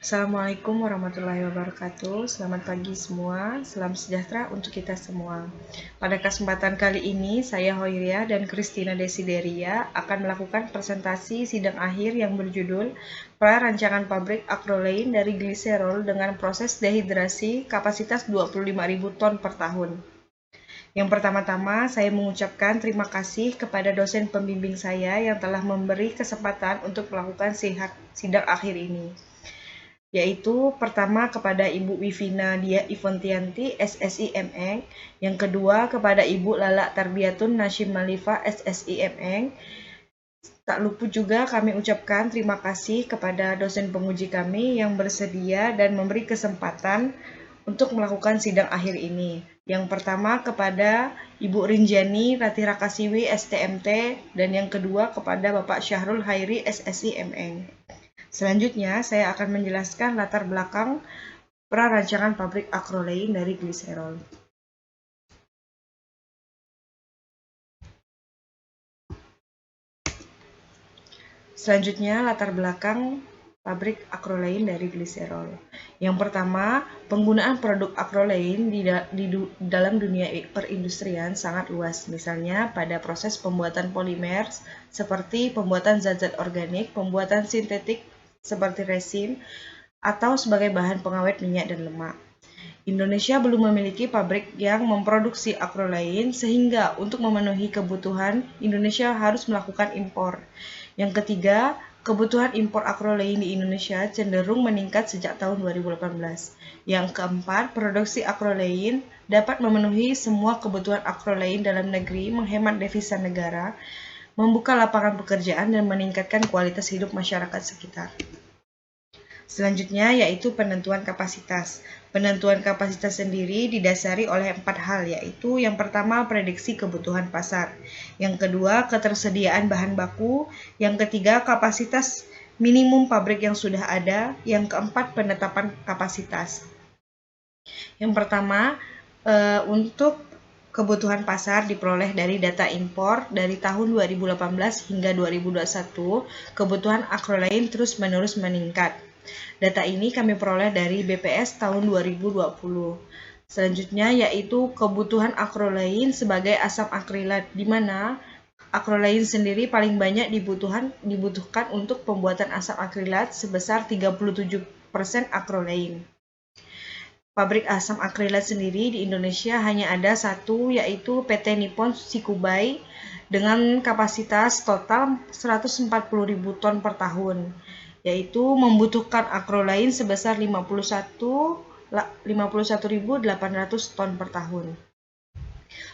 Assalamualaikum warahmatullahi wabarakatuh. Selamat pagi semua, salam sejahtera untuk kita semua. Pada kesempatan kali ini, saya Hoiria dan Christina Desideria akan melakukan presentasi sidang akhir yang berjudul Pra-rancangan pabrik Acrolein dari gliserol dengan proses dehidrasi kapasitas 25.000 ton per tahun. Yang pertama-tama, saya mengucapkan terima kasih kepada dosen pembimbing saya yang telah memberi kesempatan untuk melakukan sidang akhir ini, yaitu pertama kepada Ibu Wivina Dia Ivontianti, SSI MN, yang kedua kepada Ibu Lala Tarbiyatun Nashim Malifa, SSI MN. Tak lupa juga kami ucapkan terima kasih kepada dosen penguji kami yang bersedia dan memberi kesempatan untuk melakukan sidang akhir ini. Yang pertama kepada Ibu Rinjani Ratirakasiwi, STMT, dan yang kedua kepada Bapak Syahrul Hairi, SSI MN. Selanjutnya, saya akan menjelaskan latar belakang pra-rancangan pabrik Acrolein dari gliserol. Selanjutnya, latar belakang pabrik Acrolein dari gliserol. Yang pertama, penggunaan produk Acrolein di dalam dunia perindustrian sangat luas. Misalnya pada proses pembuatan polimer seperti pembuatan zat-zat organik, pembuatan sintetik seperti resin, atau sebagai bahan pengawet minyak dan lemak. Indonesia belum memiliki pabrik yang memproduksi Acrolein sehingga untuk memenuhi kebutuhan, Indonesia harus melakukan impor. Yang ketiga, kebutuhan impor Acrolein di Indonesia cenderung meningkat sejak tahun 2018. Yang keempat, produksi Acrolein dapat memenuhi semua kebutuhan Acrolein dalam negeri, menghemat devisa negara, membuka lapangan pekerjaan, dan meningkatkan kualitas hidup masyarakat sekitar. Selanjutnya yaitu penentuan kapasitas. Penentuan kapasitas sendiri didasari oleh 4 hal, yaitu yang pertama prediksi kebutuhan pasar, yang kedua ketersediaan bahan baku, yang ketiga kapasitas minimum pabrik yang sudah ada, yang keempat penetapan kapasitas. Yang pertama, untuk kebutuhan pasar diperoleh dari data impor dari tahun 2018 hingga 2021, kebutuhan Acrolein terus-menerus meningkat. Data ini kami peroleh dari BPS tahun 2020. Selanjutnya yaitu kebutuhan Acrolein sebagai asam akrilat, di mana Acrolein sendiri paling banyak dibutuhkan untuk pembuatan asam akrilat sebesar 37% Acrolein. Pabrik asam akrilat sendiri di Indonesia hanya ada satu, yaitu PT Nippon Shikubai dengan kapasitas total 140.000 ton per tahun, yaitu membutuhkan Acrolein sebesar 51.800 ton per tahun.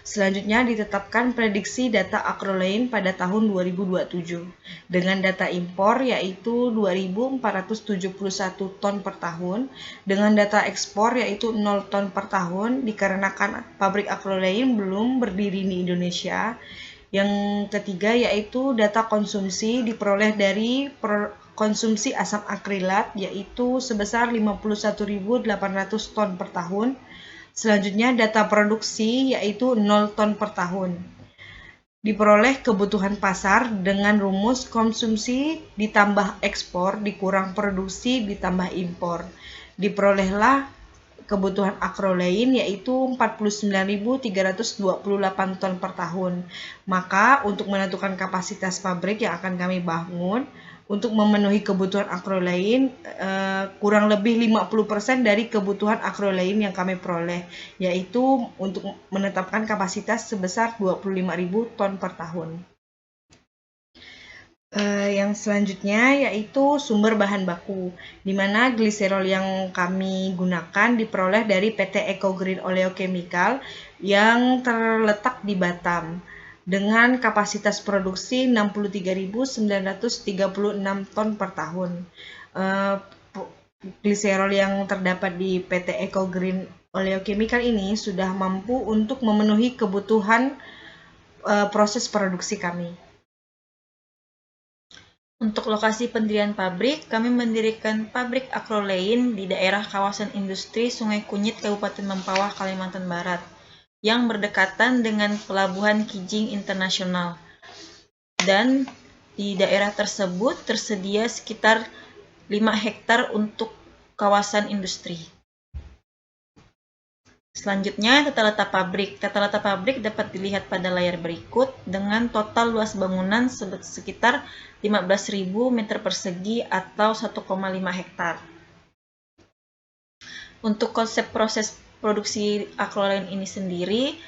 Selanjutnya ditetapkan prediksi data Acrolein pada tahun 2027 dengan data impor yaitu 2.471 ton per tahun, dengan data ekspor yaitu 0 ton per tahun dikarenakan pabrik Acrolein belum berdiri di Indonesia. Yang ketiga yaitu data konsumsi diperoleh dari konsumsi asam akrilat yaitu sebesar 51.800 ton per tahun. Selanjutnya data produksi yaitu 0 ton per tahun. Diperoleh kebutuhan pasar dengan rumus konsumsi ditambah ekspor dikurang produksi ditambah impor. Diperolehlah kebutuhan Acrolein yaitu 49.328 ton per tahun. Maka untuk menentukan kapasitas pabrik yang akan kami bangun untuk memenuhi kebutuhan Acrolein kurang lebih 50% dari kebutuhan Acrolein yang kami peroleh, yaitu untuk menetapkan kapasitas sebesar 25.000 ton per tahun. Yang selanjutnya yaitu sumber bahan baku, di mana gliserol yang kami gunakan diperoleh dari PT Eco Green Oleochemical yang terletak di Batam dengan kapasitas produksi 63.936 ton per tahun. Gliserol yang terdapat di PT Eco Green Oleochemical ini sudah mampu untuk memenuhi kebutuhan proses produksi kami. Untuk lokasi pendirian pabrik, kami mendirikan pabrik Acrolein di daerah kawasan industri Sungai Kunyit, Kabupaten Mempawah, Kalimantan Barat, yang berdekatan dengan Pelabuhan Kijing Internasional. Dan di daerah tersebut tersedia sekitar 5 hektar untuk kawasan industri. Selanjutnya, tata letak pabrik. Tata letak pabrik dapat dilihat pada layar berikut dengan total luas bangunan sekitar 15.000 meter persegi atau 1,5 hektar. Untuk konsep proses produksi akrolain ini sendiri,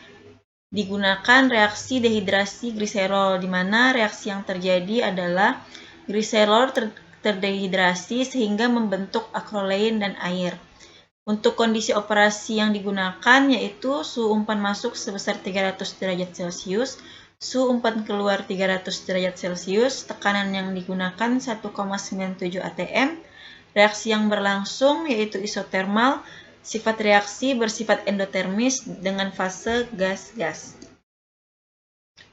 digunakan reaksi dehidrasi gliserol, di mana reaksi yang terjadi adalah gliserol terdehidrasi sehingga membentuk akrolain dan air. Untuk kondisi operasi yang digunakan yaitu suhu umpan masuk sebesar 300 derajat Celcius, suhu umpan keluar 300 derajat Celcius, tekanan yang digunakan 1,97 atm, reaksi yang berlangsung yaitu isotermal, sifat reaksi bersifat endotermis dengan fase gas-gas.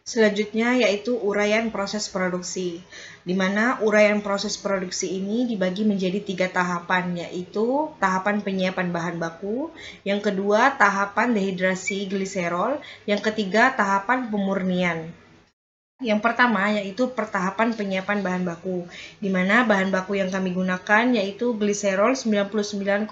Selanjutnya yaitu uraian proses produksi, di mana uraian proses produksi ini dibagi menjadi 3 tahapan, yaitu tahapan penyiapan bahan baku, yang kedua tahapan dehidrasi gliserol, yang ketiga tahapan pemurnian. Yang pertama yaitu pertahapan penyiapan bahan baku, di mana bahan baku yang kami gunakan yaitu gliserol 99,9%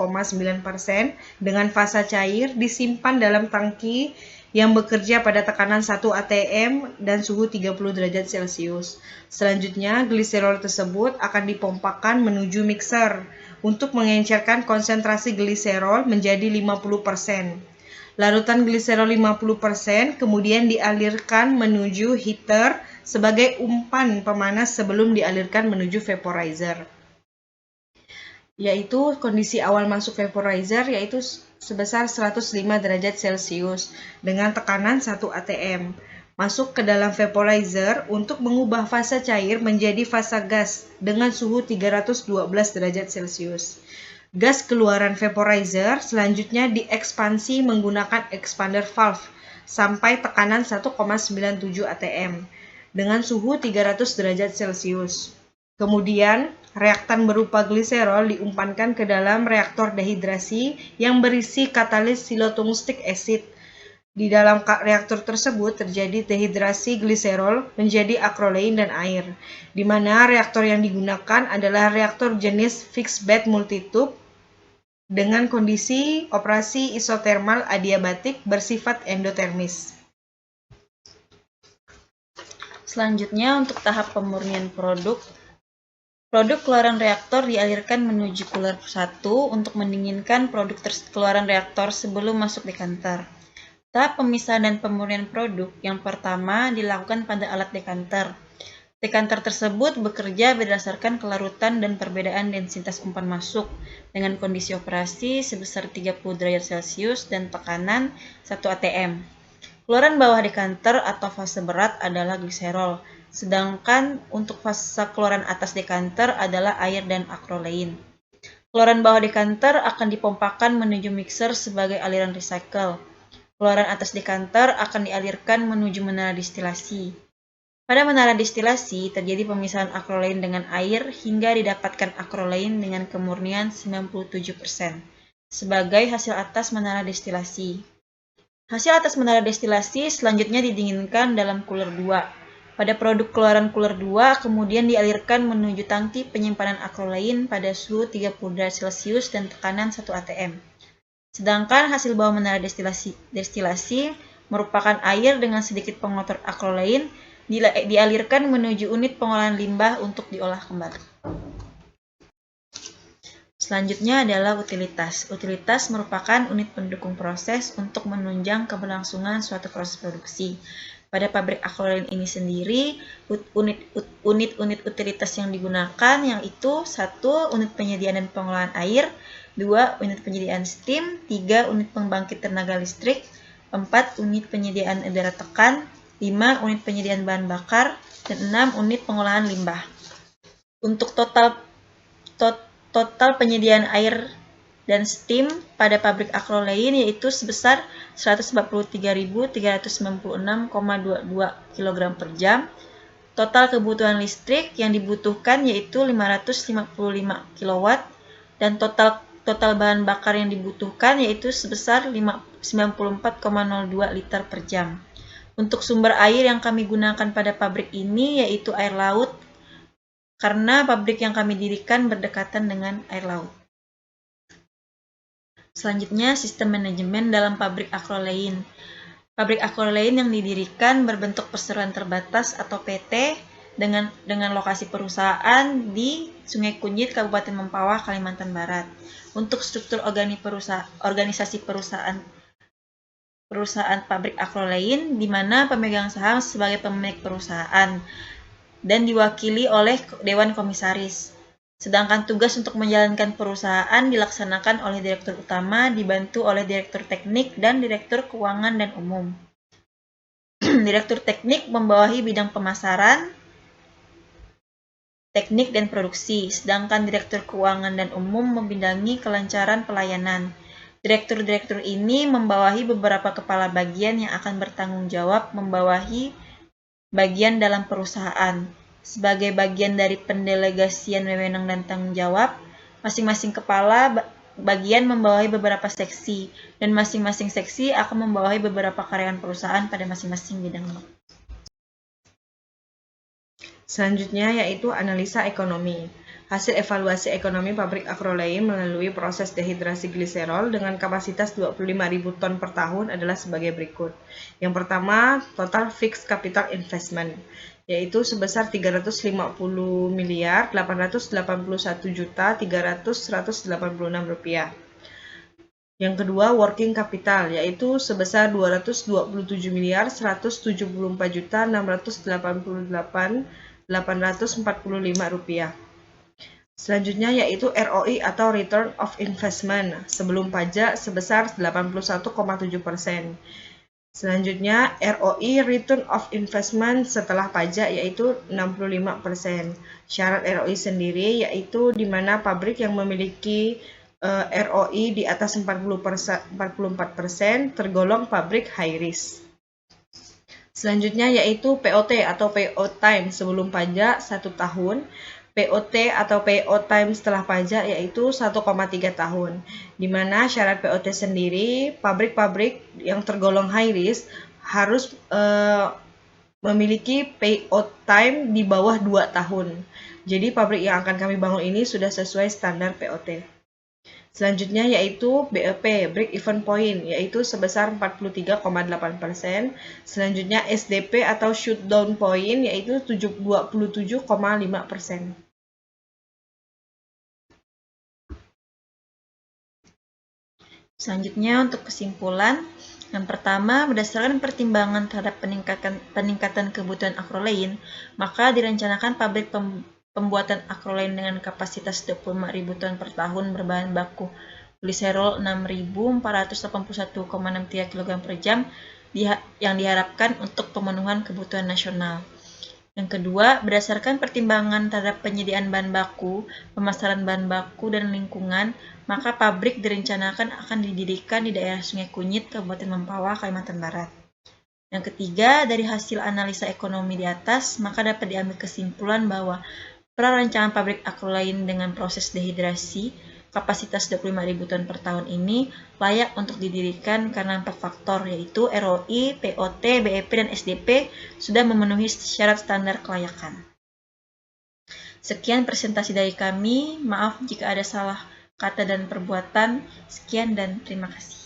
dengan fasa cair disimpan dalam tangki yang bekerja pada tekanan 1 atm dan suhu 30 derajat Celcius. Selanjutnya, gliserol tersebut akan dipompakan menuju mixer untuk mengencerkan konsentrasi gliserol menjadi 50%. Larutan gliserol 50% kemudian dialirkan menuju heater sebagai umpan pemanas sebelum dialirkan menuju vaporizer. Yaitu kondisi awal masuk vaporizer yaitu sebesar 105 derajat Celcius dengan tekanan 1 atm. Masuk ke dalam vaporizer untuk mengubah fasa cair menjadi fasa gas dengan suhu 312 derajat Celcius. Gas keluaran vaporizer selanjutnya diekspansi menggunakan expander valve sampai tekanan 1,97 atm dengan suhu 300 derajat Celcius. Kemudian, reaktan berupa gliserol diumpankan ke dalam reaktor dehidrasi yang berisi katalis silotungstik acid. Di dalam reaktor tersebut terjadi dehidrasi gliserol menjadi akrolain dan air, di mana reaktor yang digunakan adalah reaktor jenis fixed bed multitube dengan kondisi operasi isotermal adiabatik bersifat endotermis. Selanjutnya, untuk tahap pemurnian produk keluaran reaktor dialirkan menuju cooler 1 untuk mendinginkan produk keluaran reaktor sebelum masuk dekanter. Tahap pemisahan dan pemurnian produk yang pertama dilakukan pada alat dekanter. Dekanter tersebut bekerja berdasarkan kelarutan dan perbedaan densitas umpan masuk dengan kondisi operasi sebesar 30 derajat Celcius dan tekanan 1 atm. Keluaran bawah dekanter atau fase berat adalah gliserol, sedangkan untuk fase keluaran atas dekanter adalah air dan akrolain. Keluaran bawah dekanter akan dipompakan menuju mixer sebagai aliran recycle. Keluaran atas dekanter akan dialirkan menuju menara distilasi. Pada menara distilasi terjadi pemisahan akrolain dengan air hingga didapatkan akrolain dengan kemurnian 97% sebagai hasil atas menara destilasi. Hasil atas menara destilasi selanjutnya didinginkan dalam cooler 2. Pada produk keluaran cooler 2 kemudian dialirkan menuju tangki penyimpanan akrolain pada suhu 30 derajat Celcius dan tekanan 1 atm. Sedangkan hasil bawah menara destilasi merupakan air dengan sedikit pengotor akrolain dialirkan menuju unit pengolahan limbah untuk diolah kembali. Selanjutnya adalah utilitas. Utilitas merupakan unit pendukung proses untuk menunjang keberlangsungan suatu proses produksi. Pada pabrik akrolain ini sendiri, unit-unit utilitas yang digunakan yaitu 1. Unit penyediaan dan pengolahan air, 2. Unit penyediaan steam, 3. Unit pembangkit tenaga listrik, 4. Unit penyediaan udara tekan, 5. Unit penyediaan bahan bakar, dan 6. Unit pengolahan limbah. Untuk total penyediaan air dan steam pada pabrik akrolain yaitu sebesar 143.396,22 kg per jam. Total kebutuhan listrik yang dibutuhkan yaitu 555 kW dan total bahan bakar yang dibutuhkan yaitu sebesar 94,02 liter per jam. Untuk sumber air yang kami gunakan pada pabrik ini yaitu air laut, karena pabrik yang kami dirikan berdekatan dengan air laut. Selanjutnya, sistem manajemen dalam pabrik akrolein. Pabrik akrolein yang didirikan berbentuk perseroan terbatas atau PT dengan lokasi perusahaan di Sungai Kunyit, Kabupaten Mempawah, Kalimantan Barat. Untuk struktur organisasi perusahaan pabrik akrolein, di mana pemegang saham sebagai pemilik perusahaan dan diwakili oleh Dewan Komisaris. Sedangkan tugas untuk menjalankan perusahaan dilaksanakan oleh Direktur Utama dibantu oleh Direktur Teknik dan Direktur Keuangan dan Umum. Direktur Teknik membawahi bidang pemasaran, teknik, dan produksi, sedangkan Direktur Keuangan dan Umum membidangi kelancaran pelayanan. Direktur-direktur ini membawahi beberapa kepala bagian yang akan bertanggung jawab membawahi bagian dalam perusahaan. Sebagai bagian dari pendelegasian wewenang dan tanggung jawab, masing-masing kepala bagian membawahi beberapa seksi, dan masing-masing seksi akan membawahi beberapa karyawan perusahaan pada masing-masing bidang. Selanjutnya yaitu analisa ekonomi. Hasil evaluasi ekonomi pabrik akrolein melalui proses dehidrasi gliserol dengan kapasitas 25.000 ton per tahun adalah sebagai berikut. Yang pertama, total fixed capital investment, yaitu sebesar 350 miliar 881 juta 186 rupiah. Yang kedua, working capital, yaitu sebesar 227 miliar 174 juta 845 rupiah. Selanjutnya yaitu ROI atau Return of Investment sebelum pajak sebesar 81,7%. Selanjutnya ROI Return of Investment setelah pajak yaitu 65%. Syarat ROI sendiri yaitu di mana pabrik yang memiliki ROI di atas 44% tergolong pabrik high risk. Selanjutnya yaitu POT atau PO time sebelum pajak 1 tahun. POT atau PO time setelah pajak yaitu 1,3 tahun. Di mana syarat POT sendiri, pabrik-pabrik yang tergolong high risk harus memiliki PO time di bawah 2 tahun. Jadi pabrik yang akan kami bangun ini sudah sesuai standar POT. Selanjutnya yaitu BEP, break even point, yaitu sebesar 43,8%. Selanjutnya SDP atau shutdown point, yaitu 27,5%. Selanjutnya untuk kesimpulan, yang pertama, berdasarkan pertimbangan terhadap peningkatan kebutuhan akrolein, maka direncanakan pabrik pembuatan akrolein dengan kapasitas 25.000 ton per tahun berbahan baku gliserol 6.481,63 kg per jam yang diharapkan untuk pemenuhan kebutuhan nasional. Yang kedua, berdasarkan pertimbangan terhadap penyediaan bahan baku, pemasaran bahan baku, dan lingkungan, maka pabrik direncanakan akan didirikan di daerah Sungai Kunyit, Kabupaten Mempawah, Kalimantan Barat. Yang ketiga, dari hasil analisa ekonomi di atas, maka dapat diambil kesimpulan bahwa perancangan pabrik akrolein dengan proses dehidrasi kapasitas 25.000 ton per tahun ini layak untuk didirikan karena 4 faktor, yaitu ROI, POT, BEP, dan SDP sudah memenuhi syarat standar kelayakan. Sekian presentasi dari kami, maaf jika ada salah kata dan perbuatan. Sekian dan terima kasih.